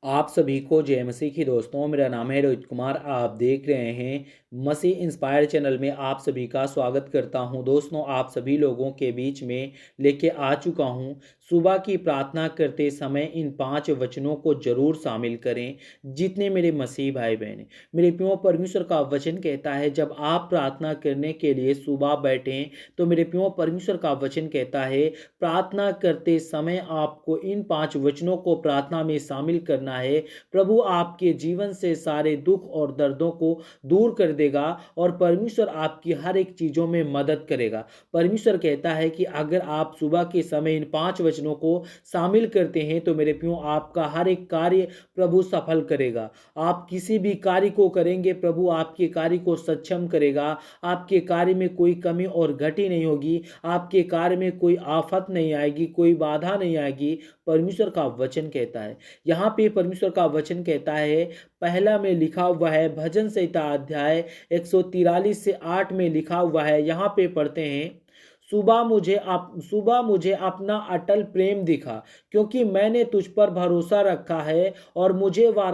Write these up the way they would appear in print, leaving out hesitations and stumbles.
आप सभी को जय मसीह की दोस्तों। मेरा नाम है रोहित कुमार। आप देख रहे हैं मसीह इंस्पायर चैनल में। आप सभी का स्वागत करता हूं। दोस्तों, आप सभी लोगों के बीच में लेके आ चुका हूं। सुबह की प्रार्थना करते समय इन 5 वचनों को जरूर शामिल करें। जितने मेरे मसीह भाई बहन हैं, मेरे प्रियो, परमेश्वर का वचन कहता है जब आप प्रार्थना करने के लिए सुबह बैठें तो मेरे प्रियो, परमेश्वर का वचन कहता है प्रार्थना करते समय आपको इन 5 वचनों को प्रार्थना में शामिल करना है। प्रभु आपके जीवन से सारे दुख और दर्दों को दूर कर देगा और परमेश्वर आपकी हर एक चीजों में मदद करेगा। परमेश्वर कहता है कि अगर आप सुबह के समय इन 5 वचनों को शामिल करते हैं तो मेरे प्रियो, आपका हर एक कार्य प्रभु सफल करेगा। आप किसी भी कार्य को करेंगे, प्रभु आपके कार्य को सक्षम करेगा। आपके कार्य में कोई कमी और घटी नहीं होगी। आपके कार्य में कोई आफत नहीं आएगी, कोई बाधा नहीं आएगी। परमेश्वर का वचन कहता है। यहाँ पे परमेश्वर का वचन कहता है, पहला में लिखा हुआ है भजन संहिता अध्याय 143 से 8 में लिखा हुआ है। यहाँ पे पढ़ते हैं, सुबह मुझे अपना अटल प्रेम दिखा, क्योंकि मैंने तुझ पर भरोसा रखा है, और मुझे वह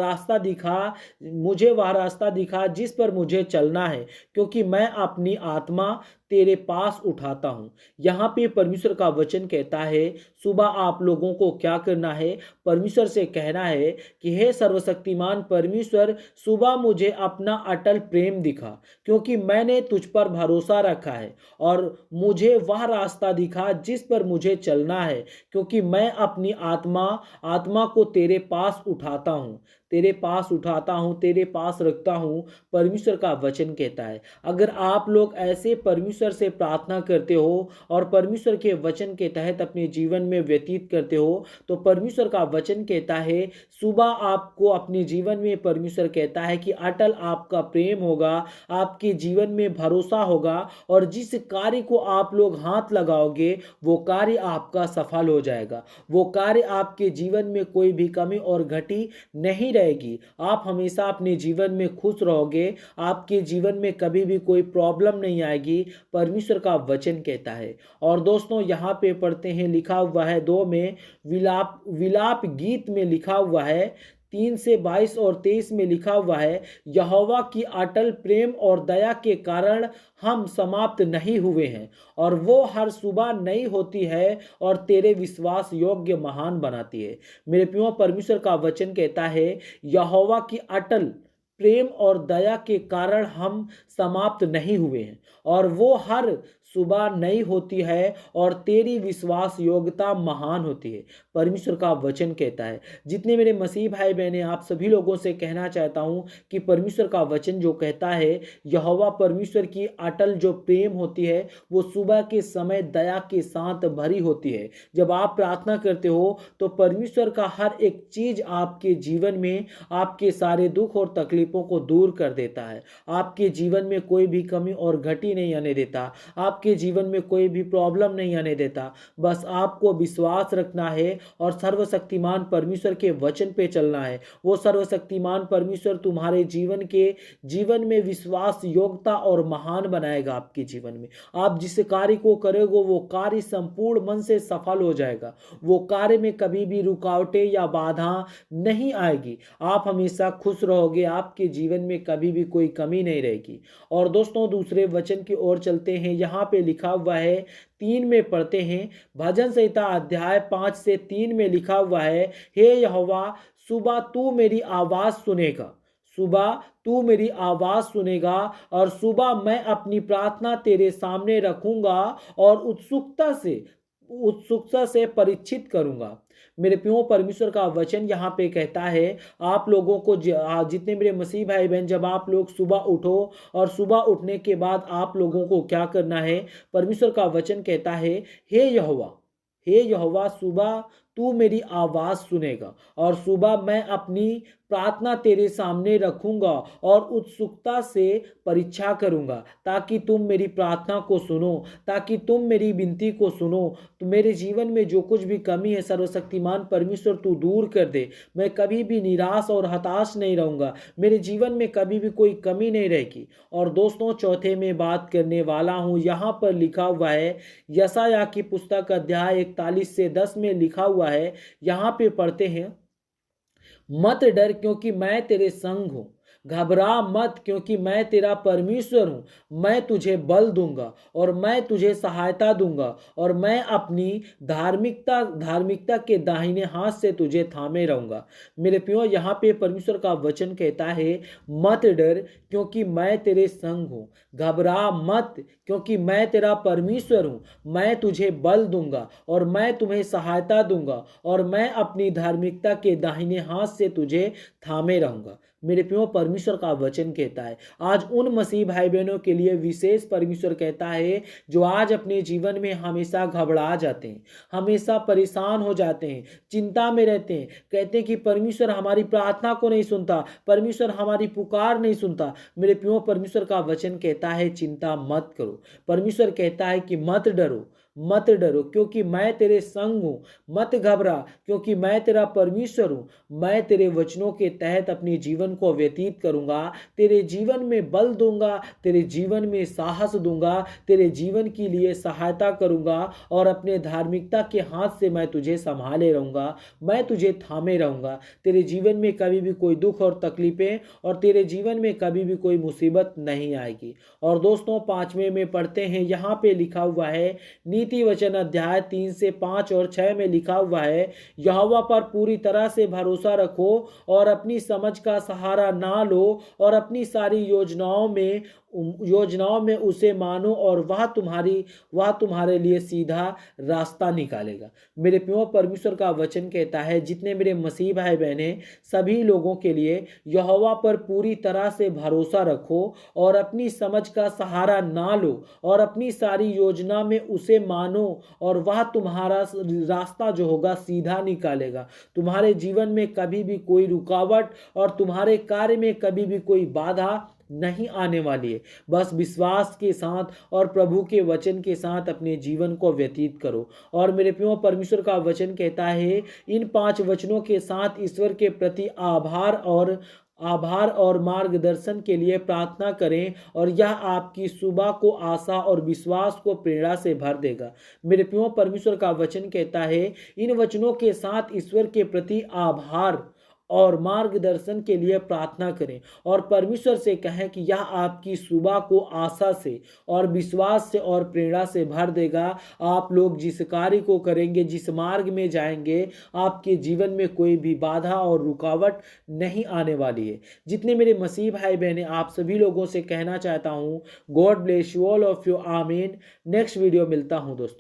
रास्ता दिखा जिस पर मुझे चलना है, क्योंकि मैं अपनी आत्मा तेरे पास उठाता हूं। यहाँ पे परमेश्वर का वचन कहता है सुबह आप लोगों को क्या करना है, परमेश्वर से कहना है कि हे सर्वशक्तिमान परमेश्वर, सुबह मुझे अपना अटल प्रेम दिखा, क्योंकि मैंने तुझ पर भरोसा रखा है, और मुझे वह रास्ता दिखा जिस पर मुझे चलना है, क्योंकि मैं अपनी आत्मा को तेरे पास उठाता हूँ, तेरे पास उठाता हूँ, तेरे पास रखता हूँ। परमेश्वर का वचन कहता है अगर आप लोग ऐसे परमेश्वर से प्रार्थना करते हो और परमेश्वर के वचन के तहत अपने जीवन में व्यतीत करते हो, तो परमेश्वर का वचन कहता है सुबह आपको अपने जीवन में, परमेश्वर कहता है कि अटल आपका प्रेम होगा, आपके जीवन में भरोसा होगा, और जिस कार्य को आप लोग हाथ लगाओगे वो कार्य आपका सफल हो जाएगा। वो कार्य आपके जीवन में कोई भी कमी और घटी नहीं रहेगी। आप हमेशा अपने जीवन में खुश रहोगे। आपके जीवन में कभी भी कोई प्रॉब्लम नहीं आएगी। परमेश्वर का वचन कहता है। और दोस्तों, यहाँ पे पढ़ते हैं, लिखा हुआ है 2 में, विलाप विलाप गीत में लिखा हुआ है 3 से 22 और 23 में लिखा हुआ है, यहोवा की अटल प्रेम और दया के कारण हम समाप्त नहीं हुए हैं, और वो हर सुबह नई होती है और तेरे विश्वास योग्य महान बनाती है। मेरे प्रियो, परमेश्वर का वचन कहता है यहोवा की अटल प्रेम और दया के कारण हम समाप्त नहीं हुए हैं, और वो हर सुबह नई होती है और तेरी विश्वास योग्यता महान होती है। परमेश्वर का वचन कहता है। जितने मेरे मसीह भाई बहने, आप सभी लोगों से कहना चाहता हूं कि परमेश्वर का वचन जो कहता है यहोवा परमेश्वर की अटल जो प्रेम होती है वो सुबह के समय दया के साथ भरी होती है। जब आप प्रार्थना करते हो तो परमेश्वर का हर एक चीज आपके जीवन में आपके सारे दुख और तकलीफों को दूर कर देता है। आपके जीवन में कोई भी कमी और घटी नहीं आने देता। आपके जीवन में कोई भी प्रॉब्लम नहीं आने देता। बस आपको विश्वास रखना है और सर्वशक्तिमान परमेश्वर के वचन पे चलना है। वो सर्वशक्तिमान परमेश्वर तुम्हारे जीवन में विश्वास योग्यता और महान बनाएगा। आपके जीवन में आप जिस कार्य को करोगे वो कार्य संपूर्ण मन से सफल हो जाएगा। वो कार्य में कभी भी रुकावटें या बाधा नहीं आएगी। आप हमेशा खुश रहोगे। आपके जीवन में कभी भी कोई कमी नहीं रहेगी। और दोस्तों, दूसरे वचन की ओर चलते हैं। यहाँ पे लिखा हुआ है 3 में पढ़ते हैं, भजन संहिता अध्याय 5 से 3 में लिखा हुआ है, हे यहोवा, सुबह तू मेरी आवाज सुनेगा, सुबह तू मेरी आवाज सुनेगा, और सुबह मैं अपनी प्रार्थना तेरे सामने रखूंगा और उत्सुकता से परीक्षित करूंगा। मेरे प्रियो, परमेश्वर का वचन यहाँ पे कहता है आप लोगों को, जितने मेरे मसीह भाई बहन, जब आप लोग सुबह उठो और सुबह उठने के बाद आप लोगों को क्या करना है, परमेश्वर का वचन कहता है हे यहोवा, सुबह तू मेरी आवाज सुनेगा, और सुबह मैं अपनी प्रार्थना तेरे सामने रखूंगा और उत्सुकता से परीक्षा करूंगा, ताकि तुम मेरी प्रार्थना को सुनो, ताकि तुम मेरी विनती को सुनो। तो मेरे जीवन में जो कुछ भी कमी है, सर्वशक्तिमान परमेश्वर तू दूर कर दे। मैं कभी भी निराश और हताश नहीं रहूंगा। मेरे जीवन में कभी भी कोई कमी नहीं रहेगी। और दोस्तों, चौथे में बात करने वाला हूं, यहाँ पर लिखा हुआ है, यशायाह की पुस्तक अध्याय 41 से 10 में लिखा हुआ है। यहाँ पे पढ़ते हैं, मत डर क्योंकि मैं तेरे संग हूँ। घबरा मत क्योंकि मैं तेरा परमेश्वर हूँ। मैं तुझे बल दूंगा और मैं तुझे सहायता दूंगा और मैं अपनी धार्मिकता धार्मिकता के दाहिने हाथ से तुझे थामे रहूंगा। मेरे प्रियो, यहाँ पे परमेश्वर का वचन कहता है, मत डर क्योंकि मैं तेरे संग हूँ। घबरा मत क्योंकि मैं तेरा परमेश्वर हूँ। मैं तुझे बल दूंगा और मैं तुम्हें सहायता दूंगा और मैं अपनी धार्मिकता के दाहिने हाथ से तुझे थामे रहूंगा। मेरे प्रियो, परमेश्वर का वचन कहता है, आज उन मसीह भाई बहनों के लिए विशेष परमेश्वर कहता है जो आज अपने जीवन में हमेशा घबरा जाते हैं, हमेशा परेशान हो जाते हैं, चिंता में रहते हैं, कहते हैं कि परमेश्वर हमारी प्रार्थना को नहीं सुनता, परमेश्वर हमारी पुकार नहीं सुनता। मेरे प्रियो, परमेश्वर का वचन कहता है, चिंता मत करो। परमेश्वर कहता है कि मत डरो, मत डरो क्योंकि मैं तेरे संग हूँ। मत घबरा क्योंकि मैं तेरा परमेश्वर हूँ। मैं तेरे वचनों के तहत अपने जीवन को व्यतीत करूंगा, तेरे जीवन में बल दूंगा, तेरे जीवन में साहस दूंगा, तेरे जीवन के लिए सहायता करूंगा और अपने धार्मिकता के हाथ से मैं तुझे संभाले रहूंगा, मैं तुझे थामे रहूंगा। तेरे जीवन में कभी भी कोई दुख और तकलीफें और तेरे जीवन में कभी भी कोई मुसीबत नहीं आएगी। और दोस्तों, 5वें में पढ़ते हैं, यहाँ पे लिखा हुआ है, नीति वचन अध्याय 3 से 5 और 6 में लिखा हुआ है, यहोवा पर पूरी तरह से भरोसा रखो और अपनी समझ का सहारा ना लो और अपनी सारी योजनाओं में उसे मानो और वह तुम्हारे लिए सीधा रास्ता निकालेगा। मेरे प्रियो, परमेश्वर का वचन कहता है, जितने मेरे मसीह भाई बहने, सभी लोगों के लिए यहोवा पर पूरी तरह से भरोसा रखो और अपनी समझ का सहारा ना लो और अपनी सारी योजना में उसे मानो और वह तुम्हारा रास्ता जो होगा सीधा निकालेगा। तुम्हारे जीवन में कभी भी कोई रुकावट और तुम्हारे कार्य में कभी भी कोई बाधा नहीं आने वाली है। बस विश्वास के साथ और प्रभु के वचन के साथ अपने जीवन को व्यतीत करो। और मेरे प्रियो, परमेश्वर का वचन कहता है, इन 5 वचनों के साथ ईश्वर के प्रति आभार और मार्गदर्शन के लिए प्रार्थना करें और यह आपकी सुबह को आशा और विश्वास को प्रेरणा से भर देगा। मेरे प्रियो, परमेश्वर का वचन कहता है, इन वचनों के साथ ईश्वर के प्रति आभार और मार्गदर्शन के लिए प्रार्थना करें और परमेश्वर से कहें कि यह आपकी सुबह को आशा से और विश्वास से और प्रेरणा से भर देगा। आप लोग जिस कार्य को करेंगे, जिस मार्ग में जाएंगे, आपके जीवन में कोई भी बाधा और रुकावट नहीं आने वाली है। जितने मेरे मसीह भाई बहने, आप सभी लोगों से कहना चाहता हूँ, God bless you all of you, आमीन। नेक्स्ट वीडियो मिलता हूँ दोस्तों।